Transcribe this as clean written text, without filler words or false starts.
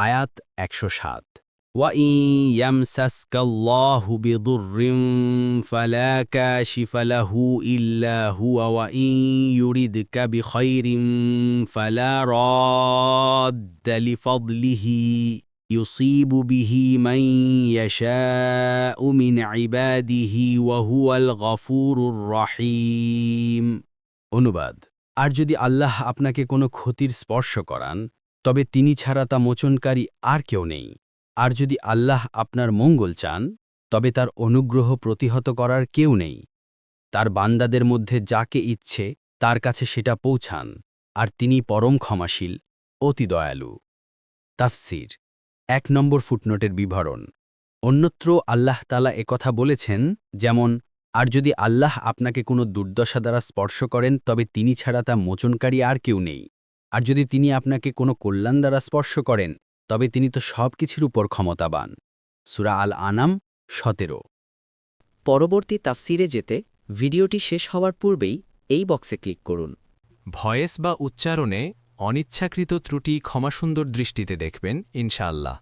আয়াত ১০৭ وَإِن يَمْسَسْكَ اللَّهُ بِضُرٍّ فَلَا كَاشِفَ لَهُ إِلَّا هُوَ وَإِن يُرِدْكَ بِخَيْرٍ فَلَا رَادَّ لِفَضْلِهِ يُصِيبُ بِهِ مَن يَشَاءُ مِنْ عِبَادِهِ وَهُوَ الْغَفُورُ الرَّحِيمُ। অনুবাদ: আর যদি আল্লাহ আপনাকে কোনো ক্ষতির স্পর্শ করান, তবে তিনি ছাড়া তা মোচনকারী আর কেউ নেই। আর যদি আল্লাহ আপনার মঙ্গল চান, তবে তার অনুগ্রহ প্রতিহত করার কেউ নেই। তার বান্দাদের মধ্যে যাকে ইচ্ছে তার কাছে সেটা পৌঁছান, আর তিনি পরম ক্ষমাশীল, অতি দয়ালু। তাফসির ১ নম্বর ফুটনোটের বিবরণ। অন্যত্র আল্লাহ তাআলা একথা বলেছেন, যেমন, আর যদি আল্লাহ আপনাকে কোনো দুর্দশা দ্বারা স্পর্শ করেন, তবে তিনি ছাড়া তা মোচনকারী আর কেউ নেই। আর যদি তিনি আপনাকে কোনো কল্যাণ দ্বারা স্পর্শ করেন, তবে তিনি তো সব কিছুর উপর ক্ষমতাবান। সূরা আল আনাম ১৭। পরবর্তী তাফসিরে যেতে ভিডিওটি শেষ হওয়ার পূর্বেই এই বক্সে ক্লিক করুন। ভয়েস বা উচ্চারণে অনিচ্ছাকৃত ত্রুটি ক্ষমাসুন্দর দৃষ্টিতে দেখবেন ইনশাআল্লাহ।